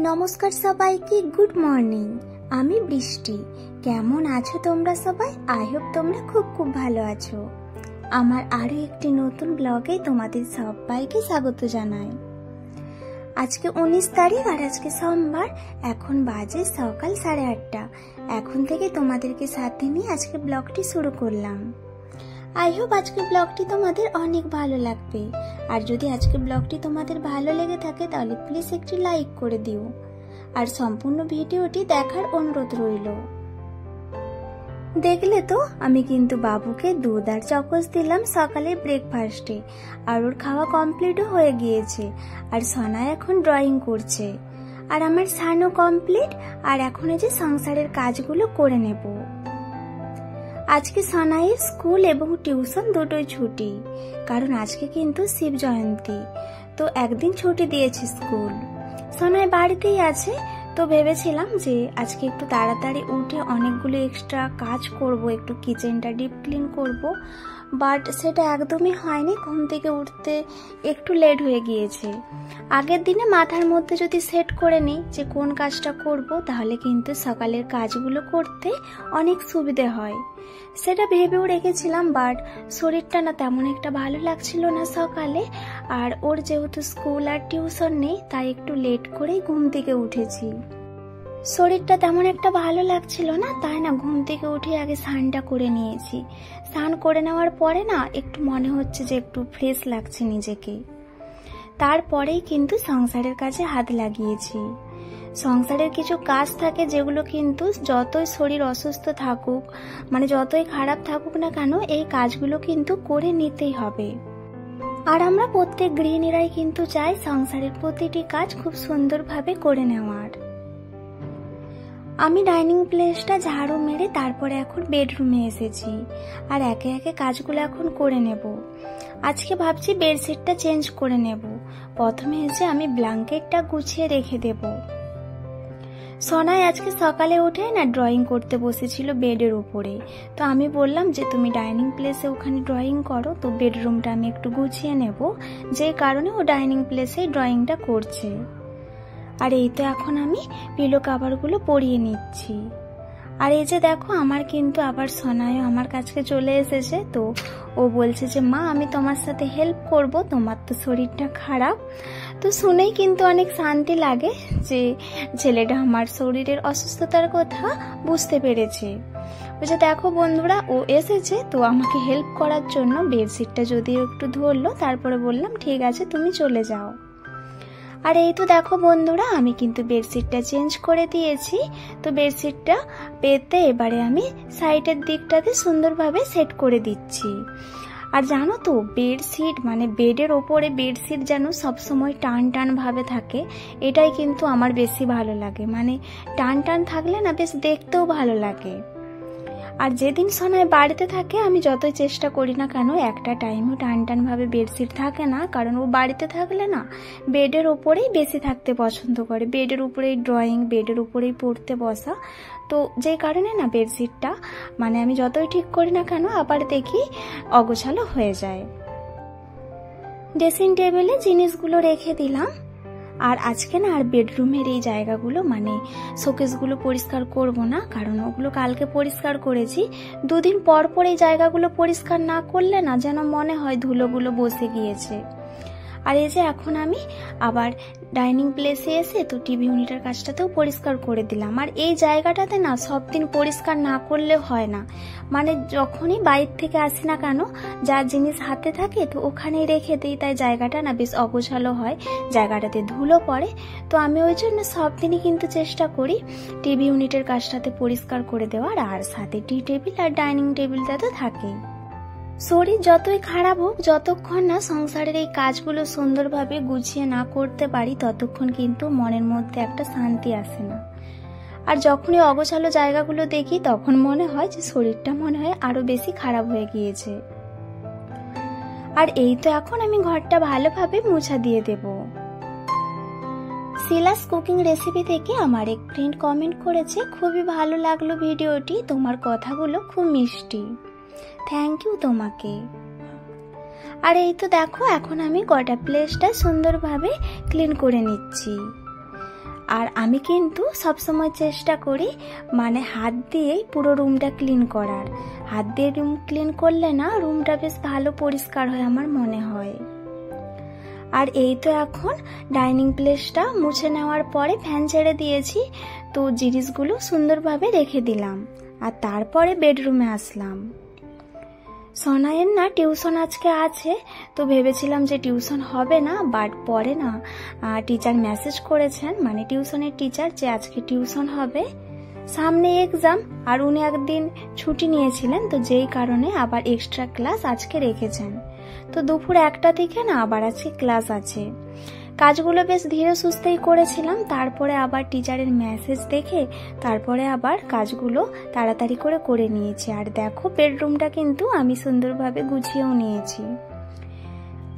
নমস্কার সবাইকে, good morning. আমি বৃষ্টি। কেমন আছো তোমরা সবাই? আই হোপ তোমরা খুব খুব ভালো আছো। আমার আরো একটি নতুন ব্লগে তোমাদের সবাইকে স্বাগত জানাই। আজকে 19 তারিখ আর আজকে সোমবার। এখন বাজে সকাল 8:30। এখন থেকে তোমাদেরকে সাথে নিয়ে আজকে ব্লগটি শুরু করলাম। আই হোপ আজকে ব্লগটি তোমাদের অনেক ভালো লাগবে। আর যদি আজকে ব্লগটি তোমাদের ভালো লেগে থাকে তাহলে প্লিজ একটি লাইক করে দিও আর সম্পূর্ণ ভিডিওটি দেখার অনুরোধ রইল। দেখলে তো, আমি কিন্তু বাবুকে দুধ আর চকোস দিলাম সকালে ব্রেকফাস্টে, আর ওর খাওয়া কমপ্লিটও হয়ে গিয়েছে। আর সোনা এখন ড্রয়িং করছে, আর আমার স্নানও কমপ্লিট। আর এখন এই যে সংসারের কাজগুলো করে নেব। আজকে সোনাইয়ের স্কুল এবং টিউশন দুটোই ছুটি, কারণ আজকে কিন্তু শিব জয়ন্তী, তো একদিন ছুটি দিয়েছে স্কুল। সোনাই বাড়িতেই আছে, তো ভেবেছিলাম যে আজকে একটু তাড়াতাড়ি উঠে অনেকগুলো এক্সট্রা কাজ করব, একটু কিচেনটা ডিপ ক্লিন করব, বাট সেটা একদমই হয়নি। ঘুম থেকে উঠতে একটু লেট হয়ে গিয়েছে। আগের দিনে মাথার মধ্যে যদি সেট করে নিই যে কোন কাজটা করব, তাহলে কিন্তু সকালের কাজগুলো করতে অনেক সুবিধে হয়। সেটা ভেবেও রেখেছিলাম, বাট শরীরটা না তেমন একটা ভালো লাগছিল না সকালে। আর ওর যেহেতু স্কুল আর টিউশন নেই, তাই একটু লেট করেই ঘুম থেকে উঠেছি। শরীরটা তেমন একটা ভালো লাগছিল না, তাই না ঘুম থেকে উঠে আগে স্নানটা করে নিয়েছি। স্নান করে নেওয়ার পরে না একটু মনে হচ্ছে যে একটু ফ্রেশ লাগছে নিজেকে। তারপরেই কিন্তু সংসারের কাজে হাত লাগিয়েছি। সংসারের কিছু কাজ থাকে যেগুলো কিন্তু যতই শরীর অসুস্থ থাকুক, মানে যতই খারাপ থাকুক না কেন, এই কাজগুলো কিন্তু করে নিতেই হবে। আর আমরা প্রত্যেক গৃহিণীরাই কিন্তু চাই সংসারের প্রতিটি কাজ খুব সুন্দরভাবে করে নেওয়ার। আমি ডাইনিং প্লেসটা ঝাড়ু মেরে তারপরে এখন বেডরুমে এসেছি, আর একে একে কাজগুলো এখন করে নেব। আজকে ভাবছি বেডশিটটা চেঞ্জ করে নেব। প্রথমে এসে আমি ব্ল্যাঙ্কেটটা গুছিয়ে রেখে দেব। সোনাই আজকে সকালে উঠে না ড্রয়িং করতে বসেছিল বেডের উপরে, তো আমি বললাম যে তুমি ডাইনিং প্লেসে ওখানে ড্রয়িং করো, তো বেডরুমটা আমি একটু গুছিয়ে নেব, যে কারণে ও ডাইনিং প্লেসে ড্রয়িংটা করছে। আর এই তো এখন আমি পিলো কাভারগুলো পরিয়ে নিচ্ছি। আর এই যে দেখো, আমার কিন্তু আবার সোনাইও আমার কাছে চলে এসেছে। তো ও বলছে যে মা, আমি তোমার সাথে হেল্প করব, তোমার তো শরীরটা খারাপ। তো শুনেই কিন্তু অনেক শান্তি লাগে যে ছেলেটা আমার শরীরের অসুস্থতার কথা বুঝতে পেরেছে। বুঝে দেখো বন্ধুরা, ও এসেছে তো আমাকে হেল্প করার জন্য। বেডশিটটা যদিও একটু ধরলো, তারপরে বললাম ঠিক আছে তুমি চলে যাও। আর এই তো দেখো বন্ধুরা, আমি কিন্তু বেডশিটটা চেঞ্জ করে দিয়েছি। তো বেডশিটটা পেতে এবারে আমি সাইডের দিকটাতে সুন্দরভাবে সেট করে দিচ্ছি। আর জানো তো, বেডশিট মানে বেডের ওপরে বেডশিট যেন সবসময় টান টান ভাবে থাকে, এটাই কিন্তু আমার বেশি ভালো লাগে। মানে টান টান থাকলে না বেশ দেখতেও ভালো লাগে। আর যেদিন সোনাই বাড়িতে থাকে, আমি যতই চেষ্টা করি না কেন, একটা টাইমও টান টান ভাবে বেডশিট থাকে না, কারণ ও বাড়িতে থাকলে না বেডের ওপরেই বেশি থাকতে পছন্দ করে। বেডের উপরেই ড্রয়িং, বেডের উপরেই পড়তে বসা, তো যে কারণে না বেডশিটটা মানে আমি যতই ঠিক করি না কেন, আবার দেখি অগোছালো হয়ে যায়। ড্রেসিং টেবিলে জিনিসগুলো রেখে দিলাম। আর আজকে না আর বেডরুমের এই জায়গাগুলো মানে শোকেসগুলো পরিষ্কার করব না, কারণ ওগুলো কালকে পরিষ্কার করেছি। দুদিন পর পর এই জায়গাগুলো পরিষ্কার না করলে না যেন মনে হয় ধুলোগুলো বসে গিয়েছে। আর এই যে এখন আমি আবার ডাইনিং প্লেসে এসে তো টিভি ইউনিটের কাজটাতেও পরিষ্কার করে দিলাম। আর এই জায়গাটাতে না সব দিন পরিষ্কার না করলে হয় না, মানে যখনই বাইরে থেকে আসি না কেন, যার জিনিস হাতে থাকে তো ওখানেই রেখে দিই, তাই জায়গাটা না বেশ অগোছালো হয়, জায়গাটাতে ধুলো পড়ে। তো আমি ওই জন্য সব দিনই কিন্তু চেষ্টা করি টিভি ইউনিটের কাজটাতে পরিষ্কার করে দেওয়ার, আর সাথে টি টেবিল আর ডাইনিং টেবিলটা তো থাকেই। শরীর যতই খারাপ হোক, যতক্ষণ না সংসারের এই কাজগুলো সুন্দরভাবে গুছিয়ে না করতে পারি, ততক্ষণ কিন্তু মনের মধ্যে একটা শান্তি আসে না। আর যখনই অগোছালো জায়গাগুলো দেখি, তখন মনে হয় যে শরীরটা মনে হয় আরো বেশি খারাপ হয়ে গিয়েছে। আর এই তো এখন আমি ঘরটা ভালোভাবে মুছা দিয়ে দেব। শিলাস কুকিং রেসিপি থেকে আমার এক ফ্রেন্ড কমেন্ট করেছে, খুবই ভালো লাগলো ভিডিওটি, তোমার কথাগুলো খুব মিষ্টি। থ্যাংক ইউ তোমাকে। আর এই তো দেখো, এখন আমি গোটা প্লেসটা সুন্দরভাবে ক্লিন করে নিচ্ছি। আর আমি কিন্তু সবসময় চেষ্টা করি মানে হাত দিয়েই পুরো রুমটা ক্লিন করার। হাত দিয়ে রুম ক্লিন করলে না রুমটা বেশ ভালো পরিষ্কার হয় আমার মনে হয়। আর এই তো এখন ডাইনিং প্লেসটা মুছে নেওয়ার পরে ফ্যান ছেড়ে দিয়েছি, তো জিনিসগুলো সুন্দরভাবে রেখে দিলাম আর তারপরে বেডরুমে আসলাম। সনায়ের না টিউশন আজকে আছে, তো ভেবেছিলাম যে টিউশন হবে না, বাট পরে না টিচার মেসেজ করেছেন, মানে টিউশনের টিচার, যে আজকে টিউশন হবে, সামনে এক্সাম আর উনি একদিন ছুটি নিয়েছিলেন, তো যেই কারণে আবার এক্সট্রা ক্লাস আজকে রেখেছেন। তো দুপুর 1টা থেকে না আবার আজকে ক্লাস আছে। কাজগুলো বেশ ধীরে সুস্থেই করেছিলাম, তারপরে আবার টিচারের মেসেজ দেখে তারপরে আবার কাজগুলো তাড়াতাড়ি করে নিয়েছি। আর দেখো বেডরুমটা কিন্তু আমি সুন্দরভাবে গুছিয়েও নিয়েছি।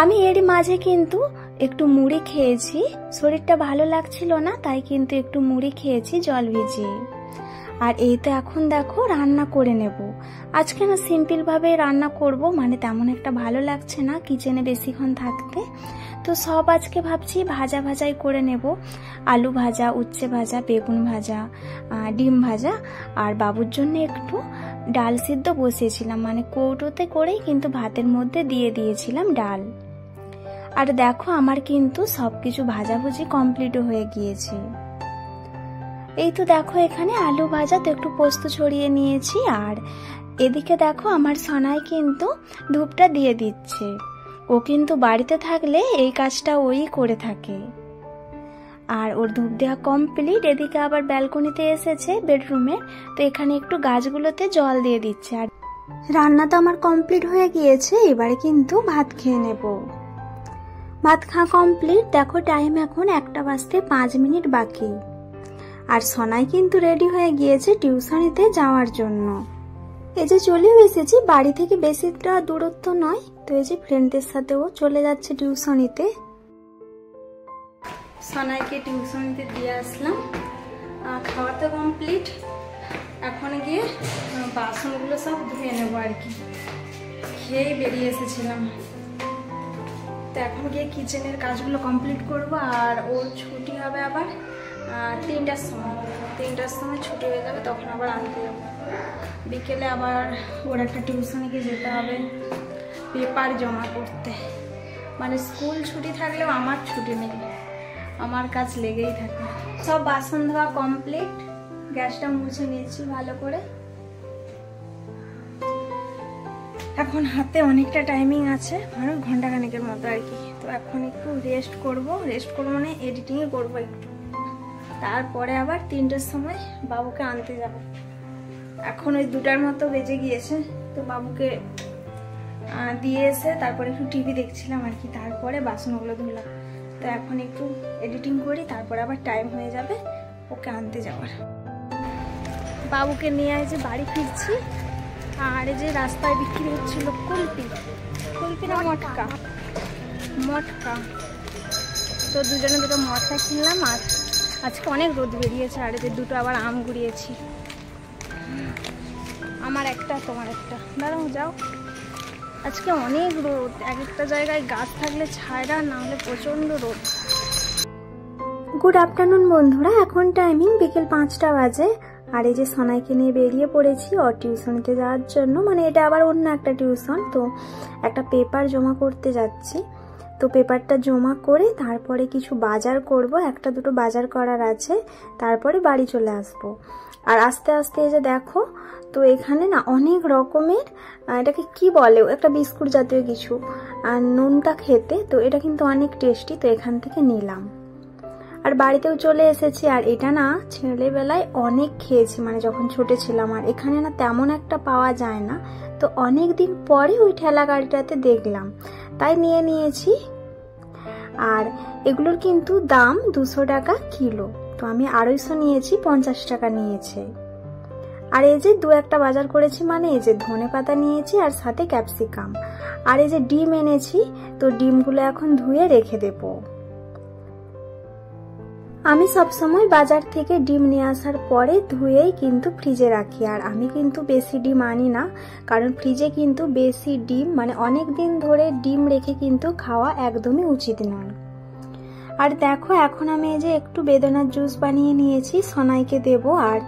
আমি এর মাঝে কিন্তু একটু মুড়ি খেয়েছি, শরীরটা ভালো লাগছিল না, তাই কিন্তু একটু মুড়ি খেয়েছি জল ভিজিয়ে। আর এই তো এখন দেখো রান্না করে নেব। আজকে না সিম্পল ভাবে রান্না করব, মানে তেমন একটা ভালো লাগছে না কিচেনে বেশিক্ষণ থাকতে, তো সব আজকে ভাবছি ভাজাই করে নেব। আলু ভাজা, উচ্ছে ভাজা, বেগুন ভাজা, ডিম ভাজা, আর বাবুর জন্য একটু ডাল সিদ্ধ বসিয়েছিলাম, মানে কৌটোতে করেই কিন্তু ভাতের মধ্যে দিয়ে দিয়েছিলাম ডাল। আর দেখো আমার কিন্তু সবকিছু ভাজাভুজি কমপ্লিট হয়ে গিয়েছে। এই তো দেখো এখানে আলু ভাজা, তো একটু পোস্ত ছড়িয়ে নিয়েছি। আর এদিকে দেখো আমার সনাই কিন্তু ধূপটা দিয়ে দিচ্ছে। ও কিন্তু বাড়িতে থাকলে এই কাজটা ওই করে থাকে। আর ওর ধূপ দেওয়া কমপ্লিট। এদিকে আবার ব্যালকনিতে এসেছে বেডরুমে, তো এখানে একটু গাছগুলোতে জল দিয়ে দিচ্ছে। আর রান্না তো আমার কমপ্লিট হয়ে গিয়েছে, এবারে কিন্তু ভাত খেয়ে নেব। ভাত খাওয়া কমপ্লিট। দেখো টাইম এখন 1টা বাজতে 5 মিনিট বাকি। আর সনাই কিন্তু রেডি হয়ে গিয়েছে টিউশনিতে যাওয়ার জন্য। এই যে চলেও এসেছি, বাড়ি থেকে বেশিটা দূরত্ব নয়, তো এই যে ফ্রেন্ডদের সাথেও চলে যাচ্ছে টিউশনিতে। সনাইকে টিউশনিতে দিয়ে আসলাম, খাওয়া তো কমপ্লিট। এখন গিয়ে বাসনগুলো সব ধুয়ে নেবো আর কি, খেয়ে বেরিয়ে এসেছিলাম। তো এখন গিয়ে কিচেনের কাজগুলো কমপ্লিট করব। আর ওর ছুটি হবে আবার 3টার সময়। 3টার সময় ছুটি হয়ে যাবে, তখন আবার আনতে যাবো। বিকেলে আবার ওর একটা টিউশনে গিয়ে যেতে হবে পেপার জমা করতে। মানে স্কুল ছুটি থাকলেও আমার ছুটি নেই, আমার কাজ লেগেই থাকে। সব বাসন ধোয়া কমপ্লিট, গ্যাসটা মুছে নিয়েছি ভালো করে। এখন হাতে অনেকটা টাইমিং আছে, মানে ঘন্টাখানেকের মতো আর কি। তো এখন একটু রেস্ট করব মানে এডিটিংই করবো একটু। তারপরে আবার 3টার সময় বাবুকে আনতে যাব। এখন ওই 2টার মতো বেজে গিয়েছে, তো বাবুকে দিয়ে এসে তারপরে একটু টিভি দেখছিলাম আর কি, তারপরে বাসনগুলো ধুলাম। তো এখন একটু এডিটিং করি, তারপরে আবার টাইম হয়ে যাবে ওকে আনতে যাওয়ার। বাবুকে নিয়ে যে বাড়ি ফিরছি। আর এই যে রাস্তায় বিক্রি হচ্ছিল কুলপি না মটকা, তো দুজনে দুটো মটকা কিনলাম। আর আজকে অনেক রোদ বেরিয়েছে, আর এদের দুটো আবার আম গুড়িয়েছি, আমার একটা তোমার একটা। দাঁড়াও যাও, আজকে অনেক রোদ, এক একটা জায়গায় গাছ থাকলে ছায়া, না হলে প্রচন্ড রোদ। গুড আফটারনুন বন্ধুরা, এখন টাইমিং বিকেল 5টা বাজে। আর এই যে সনাইকে নিয়ে বেরিয়ে পড়েছি ওর টিউশনিতে যাওয়ার জন্য, মানে এটা আবার অন্য একটা টিউশন। তো একটা পেপার জমা করতে যাচ্ছি, তো পেপারটা জমা করে তারপরে কিছু বাজার করব, 1-2টো বাজার করার আছে, তারপরে বাড়ি চলে আসব। আর আস্তে আস্তে এই যে দেখো, তো এখানে না অনেক রকমের, এটাকে কি বলে, একটা বিস্কুট জাতীয় কিছু, আর নুনটা খেতে, তো এটা কিন্তু অনেক টেস্টি, তো এখান থেকে নিলাম। আর বাড়িতেও চলে এসেছি। আর এটা না ছেলেবেলায় অনেক খেয়েছি, মানে যখন ছোট ছিলাম। আর এখানে না তেমন একটা পাওয়া যায় না, তো অনেক দিন পরে ওই ঠেলা গাড়িটাতে দেখলাম, তাই নিয়ে নিয়েছি। আর এগুলোর কিন্তু দাম 200 টাকা কিলো, তো আমি 250 নিয়েছি, 50 টাকা নিয়েছে। আর এই যে 2-1টা বাজার করেছি, মানে এই যে ধনেপাতা নিয়েছি আর সাথে ক্যাপসিকাম। আর এই যে ডিম এনেছি, তো ডিমগুলো এখন ধুয়ে রেখে দেবো। আমি সবসময় বাজার থেকে ডিম নিয়ে আসার পরে ধুয়েই কিন্তু ফ্রিজে রাখি। আর আমি কিন্তু বেশি ডিম আনি না, কারণ ফ্রিজে কিন্তু বেশি ডিম, মানে অনেক দিন ধরে ডিম রেখে কিন্তু খাওয়া একদমই উচিত নয়। আর দেখো এখন আমি এই যে একটু বেদানার জুস বানিয়ে নিয়েছি, সোনাইকে দেব। আর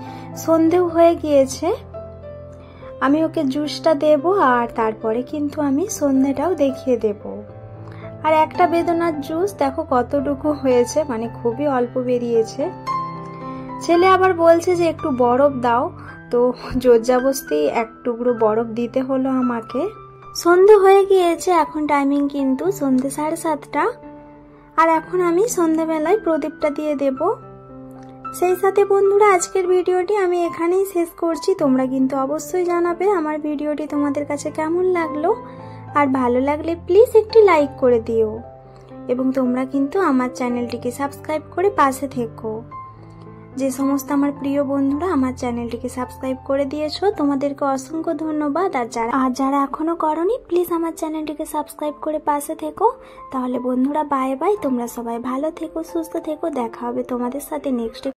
সন্ধেও হয়ে গিয়েছে, আমি ওকে জুসটা দেব আর তারপরে কিন্তু আমি সন্ধেটাও দেখিয়ে দেব। আর একটা বেদানার জুস দেখো কতটুকু হয়েছে, মানে খুবই অল্প বেরিয়েছে। ছেলে আবার বলছে যে একটু বরফ দাও, তো জোরজাবস্তি এক টুকরো বরফ দিতে হলো আমাকে। সন্ধে হয়ে গিয়েছে, এখন টাইমিং কিন্তু সন্ধে 7:30। আর এখন আমি সন্ধেবেলায় প্রদীপটা দিয়ে দেব। সেই সাথে বন্ধুরা আজকের ভিডিওটি আমি এখানেই শেষ করছি। তোমরা কিন্তু অবশ্যই জানাবে আমার ভিডিওটি তোমাদের কাছে কেমন লাগলো, আর ভালো লাগলে প্লিজ একটি লাইক করে দিও, এবং তোমরা কিন্তু আমার চ্যানেলটিকে সাবস্ক্রাইব করে পাশে থেকো। যে সমস্ত আমার প্রিয় বন্ধুরা আমার চ্যানেলটিকে সাবস্ক্রাইব করে দিয়েছো তোমাদেরকে অসংখ্য ধন্যবাদ। আর যারা এখনো করোনি প্লিজ আমার চ্যানেলটিকে সাবস্ক্রাইব করে পাশে থেকো। তাহলে বন্ধুরা বাই বাই, তোমরা সবাই ভালো থেকো, সুস্থ থেকো, দেখা হবে তোমাদের সাথে নেক্সট